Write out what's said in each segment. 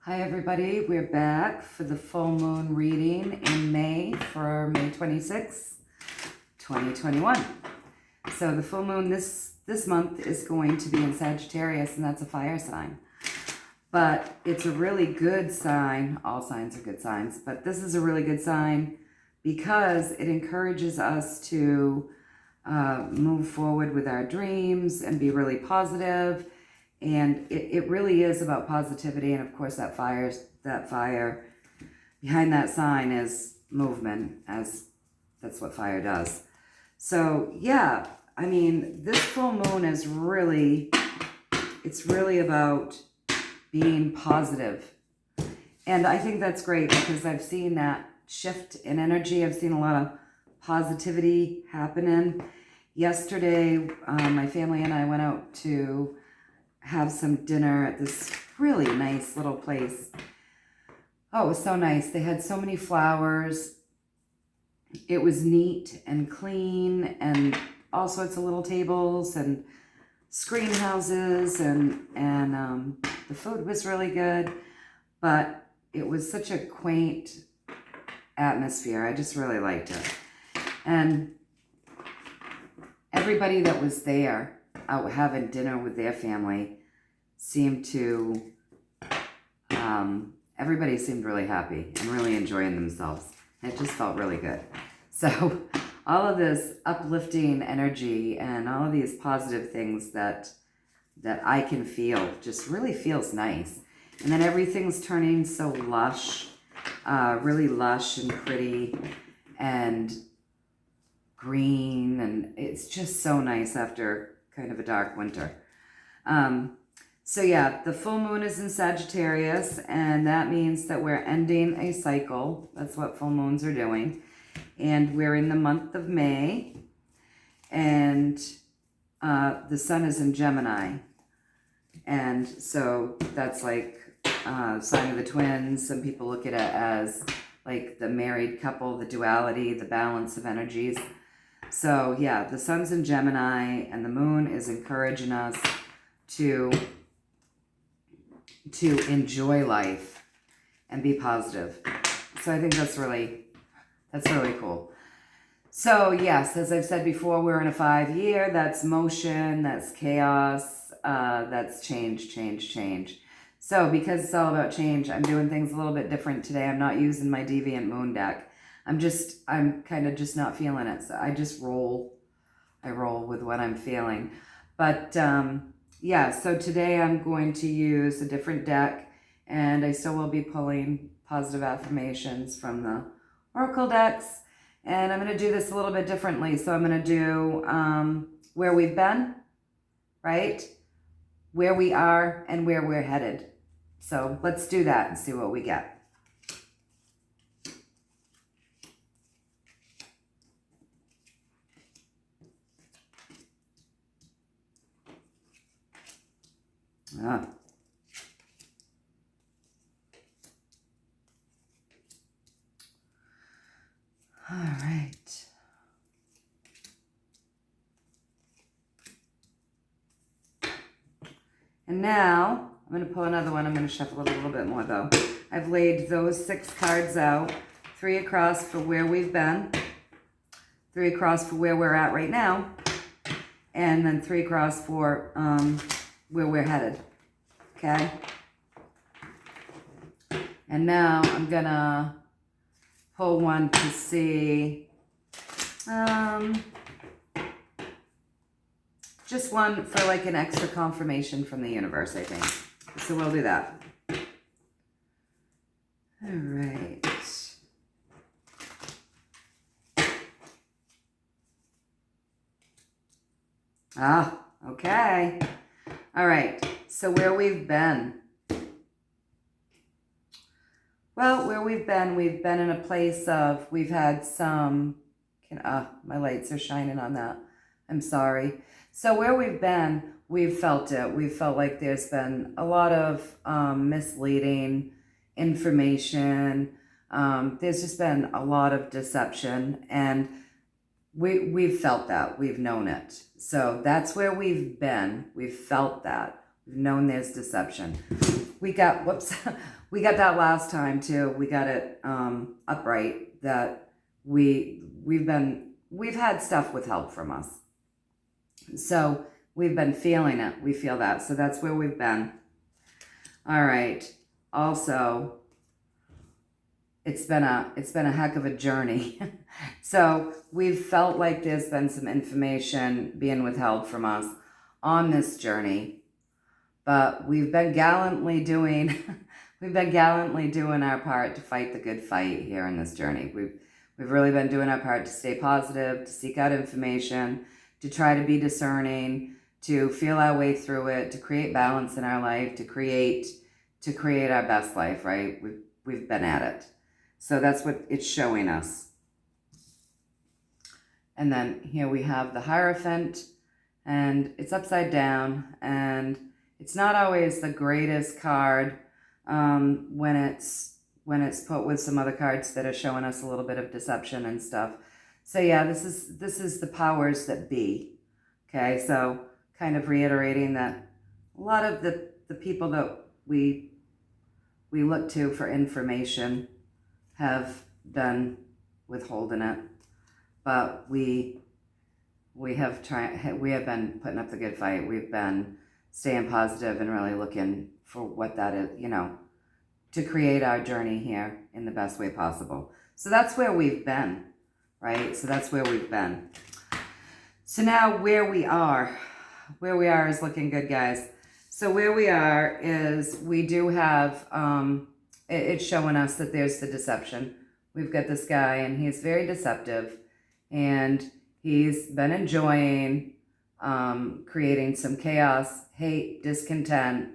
Hi everybody, we're back for the full moon reading in May for May 26th, 2021. So the full moon this month is going to be in Sagittarius, and that's a fire sign. But it's a really good sign. All signs are good signs, but this is a really good sign because it encourages us to move forward with our dreams and be really positive. And it really is about positivity. And of course that fire behind that sign is movement, as that's what fire does. So yeah, I mean, this full moon is it's really about being positive. And I think that's great because I've seen that shift in energy. I've seen a lot of positivity happening. Yesterday, my family and I went out to have some dinner at this really nice little place. Oh, it was so nice. They had so many flowers. It was neat and clean, and all sorts of little tables and screen houses, and the food was really good, but it was such a quaint atmosphere. I just really liked it. And everybody that was there out having dinner with their family seemed to, everybody seemed really happy and really enjoying themselves. It just felt really good. So all of this uplifting energy and all of these positive things that I can feel just really feels nice. And then everything's turning so lush, really lush and pretty and green, and it's just so nice after kind of a dark winter. So yeah, the full moon is in Sagittarius, and that means that we're ending a cycle. That's what full moons are doing. And we're in the month of May, and the sun is in Gemini. And so that's like sign of the twins. Some people look at it as like the married couple, the duality, the balance of energies. So yeah, the sun's in Gemini, and the moon is encouraging us to enjoy life and be positive. So I think that's really cool. So yes, as I've said before, we're in a 5-year. That's motion, that's chaos, that's change. So because it's all about change, I'm doing things a little bit different today. I'm not using my Deviant Moon deck. I'm kind of just not feeling it. So I just roll with what I'm feeling. But yeah, so today I'm going to use a different deck, and I still will be pulling positive affirmations from the Oracle decks. And I'm going to do this a little bit differently. So I'm going to do where we've been, right? Where we are and where we're headed. So let's do that and see what we get. Ah. All right. And now I'm going to pull another one. I'm going to shuffle it a little bit more though. I've laid those 6 cards out, 3 across for where we've been, 3 across for where we're at right now, and then 3 across for where we're headed. Okay? And now I'm going to pull one to see, just one for like an extra confirmation from the universe, I think. So we'll do that. All right. Ah, okay. All right. So where we've been. Well, where we've been in a place of, we've had some, my lights are shining on that. I'm sorry. So where we've been, we've felt it. We've felt like there's been a lot of misleading information. There's just been a lot of deception, and we've felt that. We've known it. So that's where we've been. We've felt that. We've known there's deception. We we got that last time too. We got it upright, that we've had stuff withheld from us. So we've been feeling it. We feel that. So that's where we've been. All right. Also, it's been a heck of a journey. So we've felt like there's been some information being withheld from us on this journey, but we've been gallantly doing our part to fight the good fight here in this journey. We've really been doing our part to stay positive, to seek out information, to try to be discerning, to feel our way through it, to create balance in our life, to create our best life, right? We've been at it. So that's what it's showing us. And then here we have the Hierophant, and it's upside down, and it's not always the greatest card when it's put with some other cards that are showing us a little bit of deception and stuff. So yeah, this is the powers that be. Okay, so kind of reiterating that a lot of the people that we look to for information have been withholding it, but we have been putting up the good fight. We've been staying positive and really looking for what that is, to create our journey here in the best way possible. So that's where we've been, right? So that's where we've been. So now where we are is looking good, guys. So where we are is we do have, it's showing us that there's the deception. We've got this guy, and he's very deceptive, and he's been enjoying creating some chaos, hate, discontent,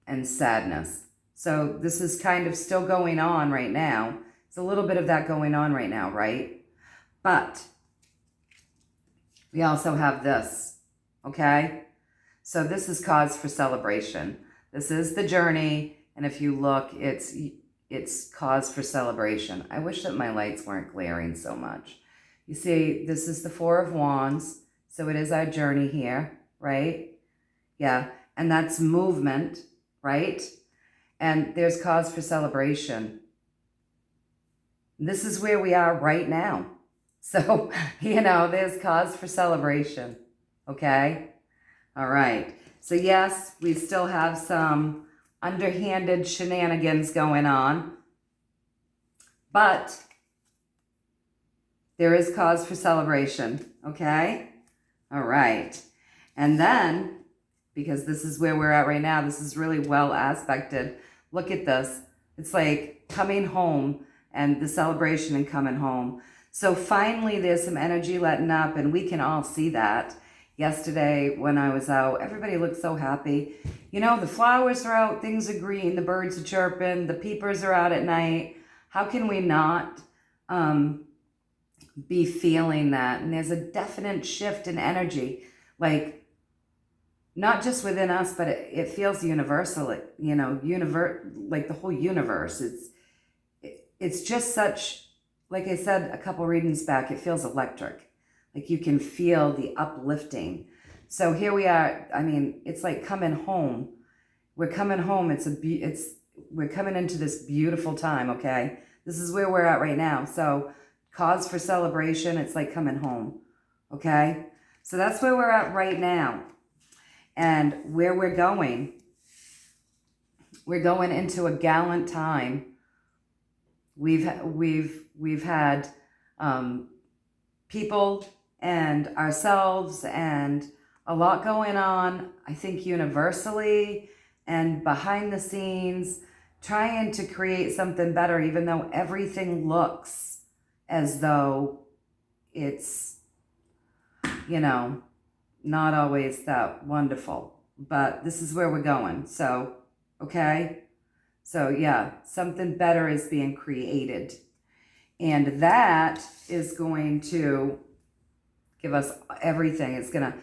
and sadness. So this is kind of still going on right now. It's a little bit of that going on right now, right? But we also have this, okay? So this is cause for celebration. This is the journey, and if you look, it's cause for celebration. I wish that my lights weren't glaring so much. You see, this is the Four of Wands, so it is our journey here, right? Yeah, and that's movement, right? And there's cause for celebration. This is where we are right now. So, there's cause for celebration, okay? All right. So yes, we still have some underhanded shenanigans going on, but there is cause for celebration, okay? All right. And then, because this is where we're at right now, this is really well aspected. Look at this. It's like coming home and the celebration and coming home. So finally, there's some energy letting up, and we can all see that. Yesterday, when I was out, everybody looked so happy. The flowers are out, things are green, the birds are chirping, the peepers are out at night. How can we not be feeling that? And there's a definite shift in energy, like not just within us, but it feels universal, like the whole universe. It's just such, like I said a couple readings back, it feels electric. Like you can feel the uplifting. So here we are. I mean, it's like coming home. We're coming home. We're coming into this beautiful time, okay? This is where we're at right now. So cause for celebration, it's like coming home, okay? So that's where we're at right now. And where we're going into a gallant time. We've had people and ourselves and a lot going on, I think universally and behind the scenes, trying to create something better, even though everything looks as though it's, not always that wonderful. But this is where we're going. So, okay? So yeah, something better is being created. And that is going to give us everything. It's gonna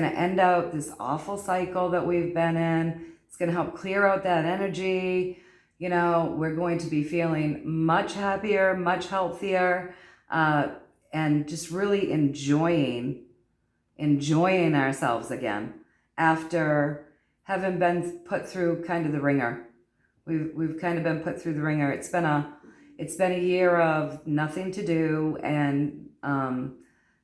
end out this awful cycle that we've been in. It's gonna help clear out that energy. We're going to be feeling much happier, much healthier, and just really enjoying ourselves again after having been put through kind of the ringer We've kind of been put through the ringer. It's been a year of nothing to do and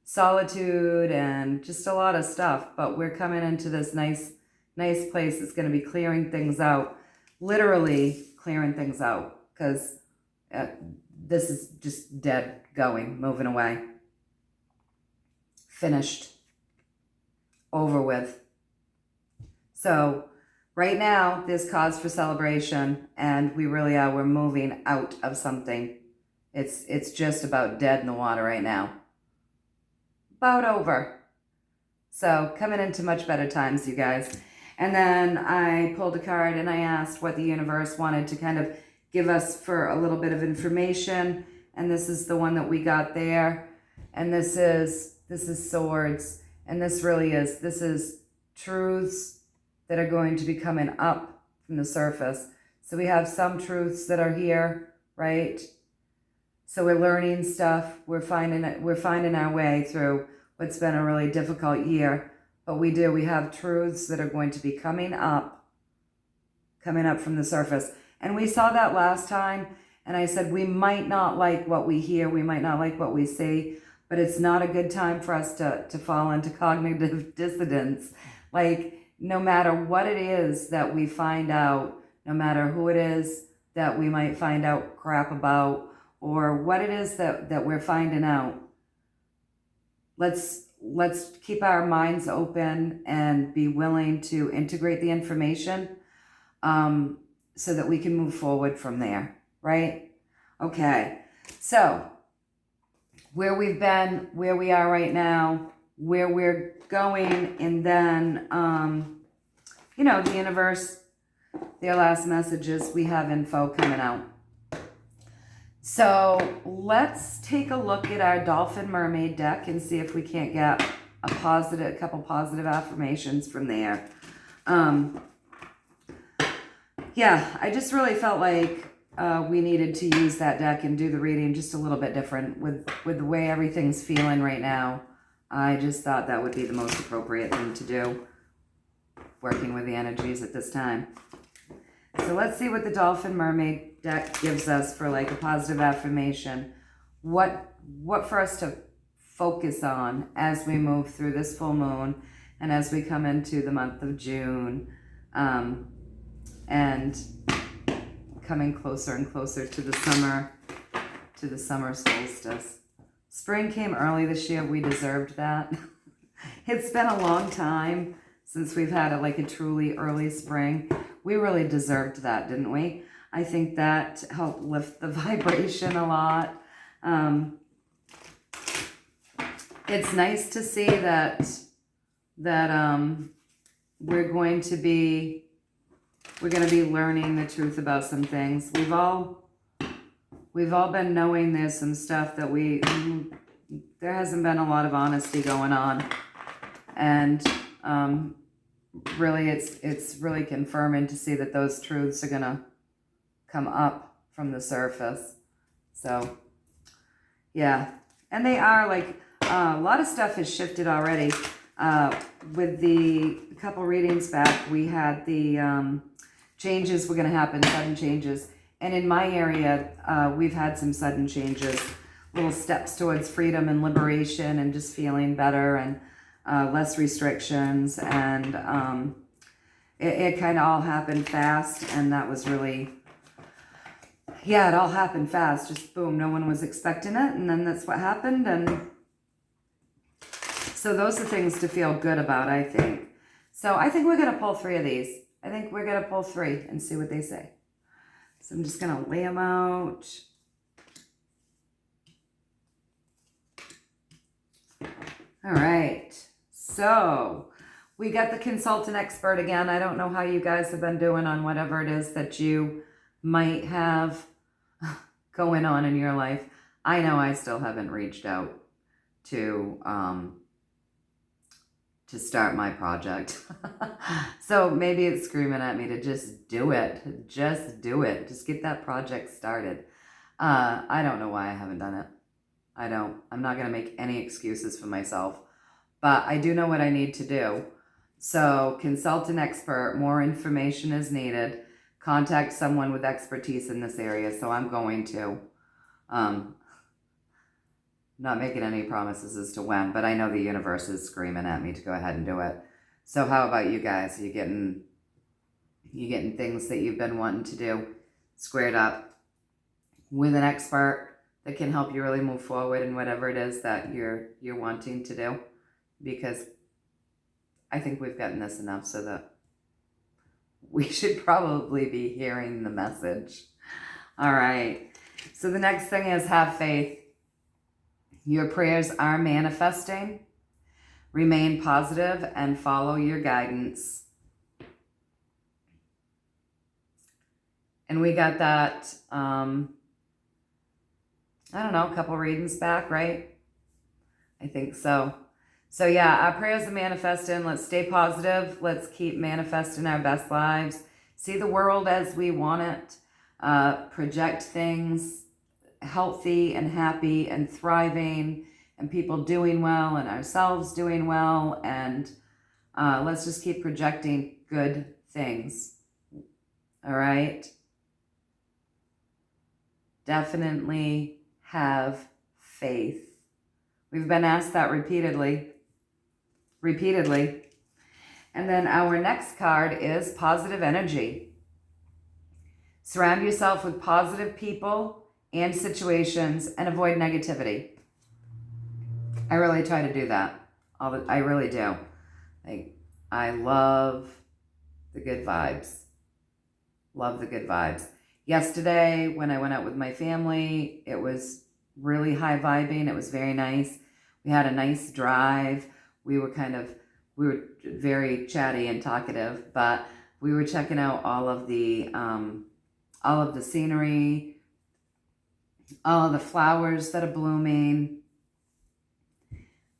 solitude and just a lot of stuff. But we're coming into this nice place. It's going to be clearing things out, literally clearing things out, because this is just dead, going, moving away, finished, over with. So right now, there's cause for celebration, and we really are. We're moving out of something. It's just about dead in the water right now. About over. So coming into much better times, you guys. And then I pulled a card and I asked what the universe wanted to kind of give us for a little bit of information. And this is the one that we got there. And this is swords. And this is truths that are going to be coming up from the surface. So we have some truths that are here, right? So we're learning stuff. We're finding our way through what's been a really difficult year. But we have truths that are going to be coming up from the surface. And we saw that last time. And I said, we might not like what we hear. We might not like what we see. But it's not a good time for us to fall into cognitive dissonance. Like, no matter what it is that we find out, no matter who it is that we might find out crap about, or what it is that we're finding out, let's keep our minds open and be willing to integrate the information so that we can move forward from there, right? Okay, so where we've been, where we are right now, where we're going, and then, the universe, their last messages, we have info coming out. So let's take a look at our Dolphin Mermaid deck and see if we can't get a couple positive affirmations from there. Yeah, I just really felt like we needed to use that deck and do the reading just a little bit different with the way everything's feeling right now. I just thought that would be the most appropriate thing to do, working with the energies at this time. So let's see what the Dolphin Mermaid deck gives us for like a positive affirmation. What for us to focus on as we move through this full moon and as we come into the month of June, and coming closer and closer to the summer solstice. Spring came early this year. We deserved that. It's been a long time since we've had a truly early spring. We really deserved that, didn't we? I think that helped lift the vibration a lot. It's nice to see that we're going to be learning the truth about some things. We've all been knowing there's some stuff that there hasn't been a lot of honesty going on, and really it's really confirming to see that those truths are gonna come up from the surface. So yeah, and they are a lot of stuff has shifted already. With the couple readings back, we had the changes were going to happen, sudden changes. And in my area, we've had some sudden changes, little steps towards freedom and liberation and just feeling better and less restrictions. And it kind of all happened fast. And that was really, it all happened fast. Just boom, no one was expecting it. And then that's what happened. And so those are things to feel good about, I think. So I think we're going to pull 3 of these. I think we're going to pull 3 and see what they say. So I'm just going to lay them out. All right. So we got the consultant expert again. I don't know how you guys have been doing on whatever it is that you might have going on in your life. I know I still haven't reached out to start my project. So maybe it's screaming at me to just do it. Just do it. Just get that project started. I don't know why I haven't done it. I'm not going to make any excuses for myself, but I do know what I need to do. So consult an expert. More information is needed. contact someone with expertise in this area. So I'm going to. Not making any promises as to when, but I know the universe is screaming at me to go ahead and do it. So how about you guys? Are you getting things that you've been wanting to do squared up with an expert that can help you really move forward in whatever it is that you're wanting to do? Because I think we've gotten this enough so that we should probably be hearing the message. All right. So the next thing is have faith. Your prayers are manifesting. Remain positive and follow your guidance. And we got that, I don't know, a couple readings back, right? I think so. So yeah, our prayers are manifesting. Let's stay positive. Let's keep manifesting our best lives. See the world as we want it. Project things healthy and happy and thriving, and people doing well and ourselves doing well. And let's just keep projecting good things. All right. Definitely have faith. We've been asked that repeatedly. And then our next card is positive energy. Surround yourself with positive people and situations and avoid negativity. I really try to do that. I really do. I love the good vibes. Love the good vibes. Yesterday, when I went out with my family, it was really high vibing. It was very nice. We had a nice drive. We were very chatty and talkative, but we were checking out all of the scenery, all of the flowers that are blooming,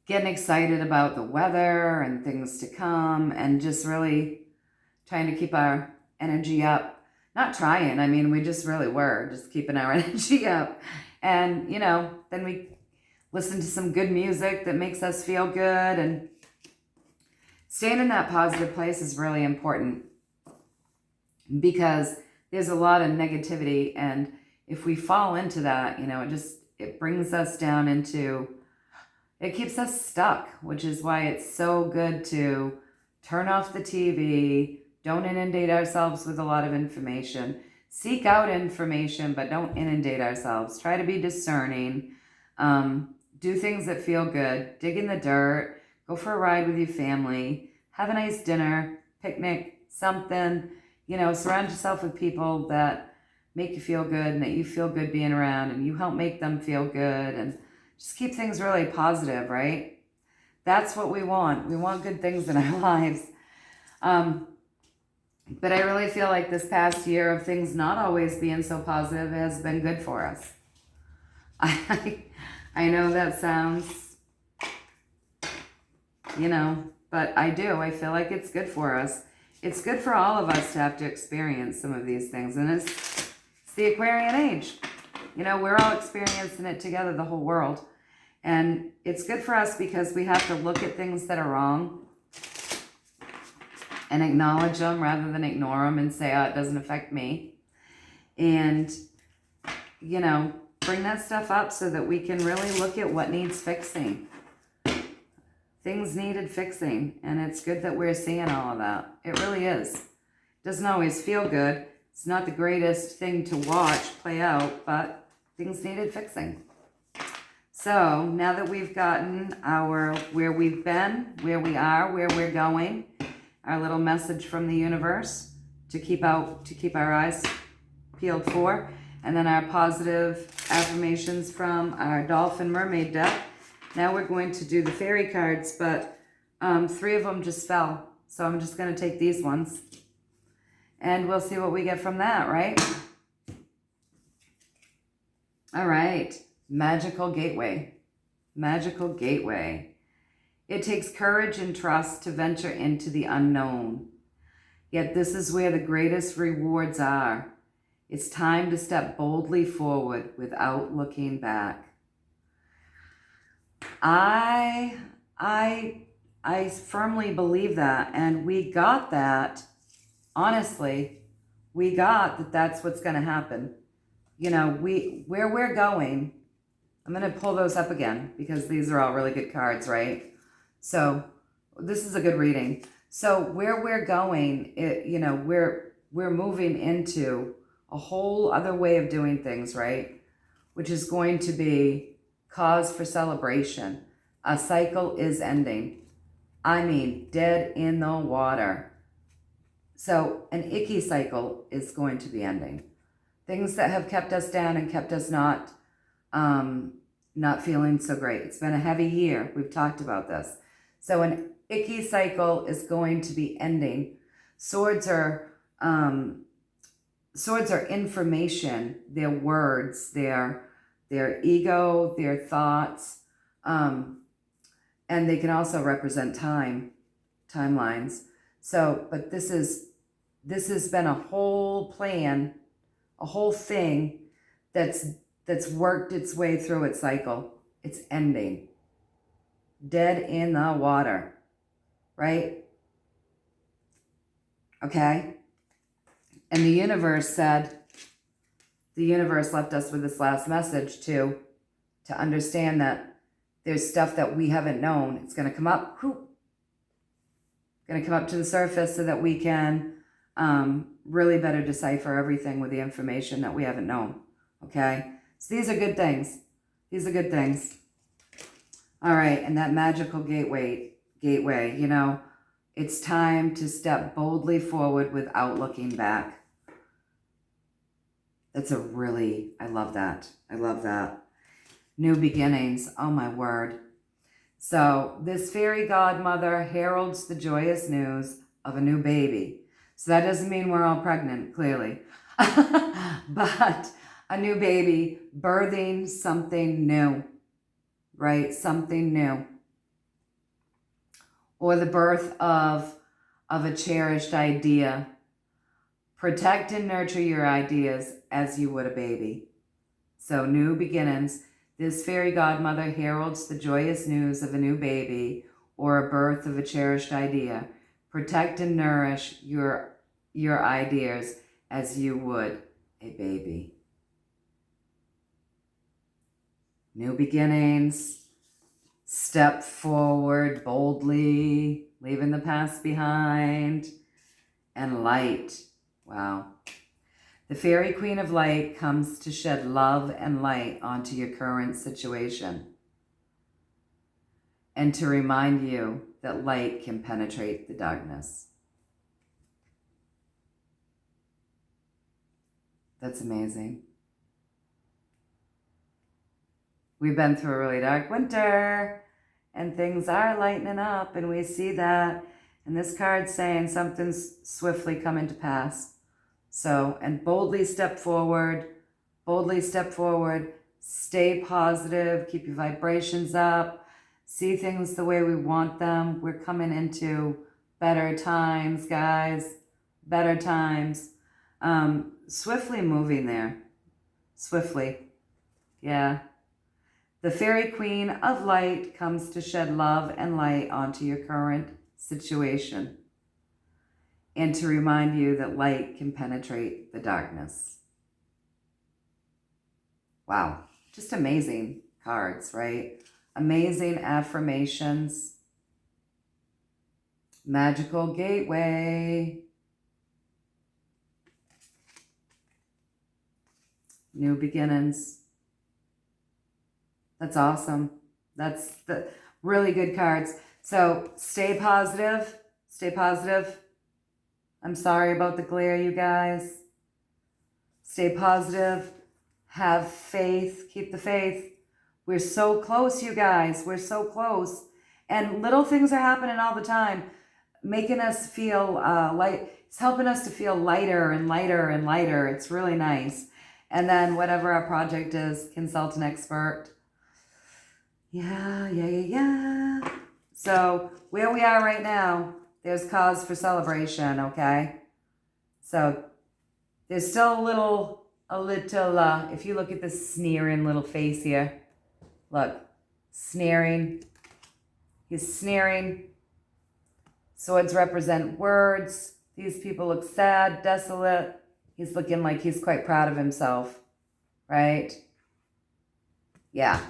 getting excited about the weather and things to come, and just really trying to keep our energy up. Not trying, I mean, we just really were just keeping our energy up. And, then we listen to some good music that makes us feel good, and staying in that positive place is really important because there's a lot of negativity, and if we fall into that, it brings us down into, it keeps us stuck, which is why it's so good to turn off the TV, don't inundate ourselves with a lot of information, seek out information, but don't inundate ourselves. Try to be discerning, do things that feel good, dig in the dirt, go for a ride with your family, have a nice dinner, picnic, something, surround yourself with people that make you feel good and that you feel good being around, and you help make them feel good, and just keep things really positive, right? That's what we want. We want good things in our lives. But I really feel like this past year of things not always being so positive has been good for us. I know that sounds, but I do. I feel like it's good for us. It's good for all of us to have to experience some of these things. And it's the Aquarian age. We're all experiencing it together, the whole world. And it's good for us because we have to look at things that are wrong and acknowledge them rather than ignore them and say, oh, it doesn't affect me. And, bring that stuff up so that we can really look at what needs fixing. Things needed fixing, and it's good that we're seeing all of that. It really is. It doesn't always feel good. It's not the greatest thing to watch play out, but things needed fixing. So now that we've gotten where we've been, where we are, where we're going, our little message from the universe to keep our eyes peeled for, and then our positive affirmations from our Dolphin Mermaid deck. Now we're going to do the fairy cards, but 3 of them just fell. So I'm just going to take these ones, and we'll see what we get from that, right? All right. Magical Gateway. Magical Gateway. It takes courage and trust to venture into the unknown. Yet this is where the greatest rewards are. It's time to step boldly forward without looking back. I firmly believe that, and we got that, honestly, we got that that's what's going to happen. You know, where we're going, I'm going to pull those up again because these are all really good cards, right? So this is a good reading. So where we're going, you know, we're moving into a whole other way of doing things, right? Which is going to be cause for celebration. A cycle is ending. I mean, dead in the water. So an icky cycle is going to be ending. Things that have kept us down and kept us not feeling so great. It's been a heavy year. We've talked about this. So an icky cycle is going to be ending. Swords are information. They're words. They're ego. Their thoughts, and they can also represent timelines. So, but this has been a whole plan, a whole thing that's worked its way through its cycle. It's ending. Dead in the water, right? Okay? And the universe left us with this last message to understand that there's stuff that we haven't known. It's going to come up, going to come up to the surface so that we can really better decipher everything with the information that we haven't known. Okay? So these are good things. These are good things. All right, and that magical gateway, you know, it's time to step boldly forward without looking back. That's I love that. I love that. New beginnings, oh my word. So this fairy godmother heralds the joyous news of a new baby. So that doesn't mean we're all pregnant, clearly. But a new baby birthing something new, right? Something new. Or the birth of a cherished idea. Protect and nurture your ideas as you would a baby. So new beginnings. This fairy godmother heralds the joyous news of a new baby or a birth of a cherished idea. Protect and nourish your ideas as you would a baby. New beginnings. Step forward boldly, leaving the past behind. And light. Wow. The fairy queen of light comes to shed love and light onto your current situation and to remind you that light can penetrate the darkness. That's amazing. We've been through a really dark winter and things are lightening up and we see that. And this card's saying something's swiftly coming to pass. So, and boldly step forward, stay positive, keep your vibrations up, see things the way we want them. We're coming into better times, guys, better times. Swiftly moving there, swiftly, yeah. The fairy queen of light comes to shed love and light onto your current situation and to remind you that light can penetrate the darkness. Wow, just amazing cards, right? Amazing affirmations. Magical gateway. New beginnings. That's awesome. That's the really good cards. So stay positive. Stay positive. I'm sorry about the glare, you guys. Stay positive. Have faith. Keep the faith. We're so close, you guys. We're so close. And little things are happening all the time, making us feel light. It's helping us to feel lighter and lighter and lighter. It's really nice. And then whatever our project is, consult an expert. Yeah. So where we are right now, there's cause for celebration, okay? So there's still a little, if you look at this sneering little face here, look, sneering. He's sneering. Swords represent words. These people look sad, desolate, He's looking like he's quite proud of himself, right? Yeah.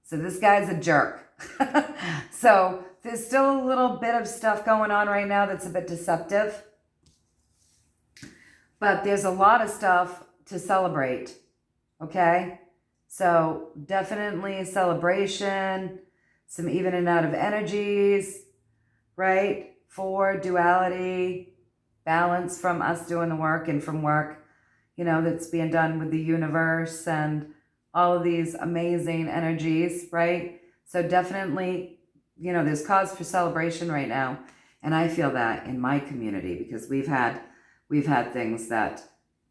So this guy's a jerk. So there's still a little bit of stuff going on right now that's a bit deceptive. But there's a lot of stuff to celebrate, okay? So definitely a celebration, some even and out of energies, right? For duality, balance from us doing the work and from work, you know, that's being done with the universe and all of these amazing energies, right? So definitely, you know, there's cause for celebration right now. And I feel that in my community because we've had things that,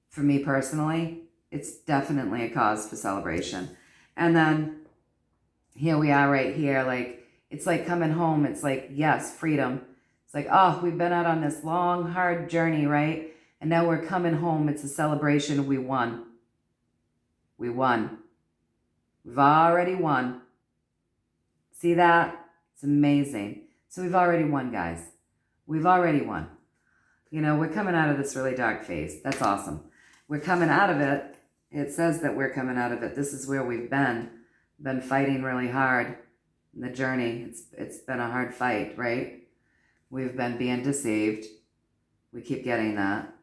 for me personally, it's definitely a cause for celebration. And then here we are right here, like, it's like coming home. It's like, yes, freedom. It's like, oh, we've been out on this long, hard journey, right? And now we're coming home. It's a celebration. We won. We won. We've already won. See that? It's amazing. So we've already won, guys. We've already won. You know, we're coming out of this really dark phase. That's awesome. We're coming out of it. It says that we're coming out of it. This is where we've been fighting really hard in the journey. It's been a hard fight, right? We've been being deceived. We keep getting that.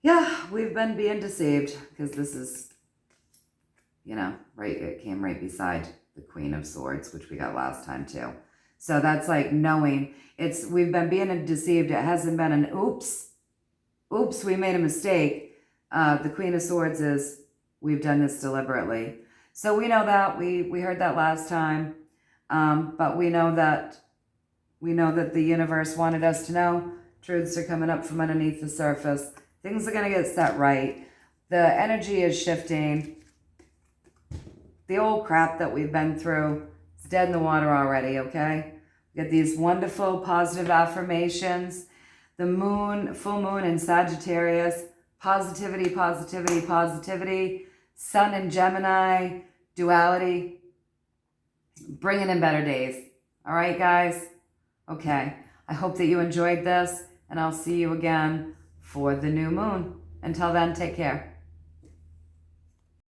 Yeah, we've been being deceived because this is, you know, right, it came right beside the Queen of Swords, which we got last time too. So that's like knowing we've been being deceived. It hasn't been an oops, we made a mistake. The Queen of Swords is, we've done this deliberately. So we know that, we heard that last time. But we know that the universe wanted us to know truths are coming up from underneath the surface. Things are going to get set right. The energy is shifting. The old crap that we've been through is dead in the water already, okay? We get these wonderful positive affirmations. The moon, full moon in Sagittarius, positivity, positivity, positivity. Sun in Gemini, duality, bringing in better days. All right, guys? Okay. I hope that you enjoyed this, and I'll see you again for the new moon. Until then, take care.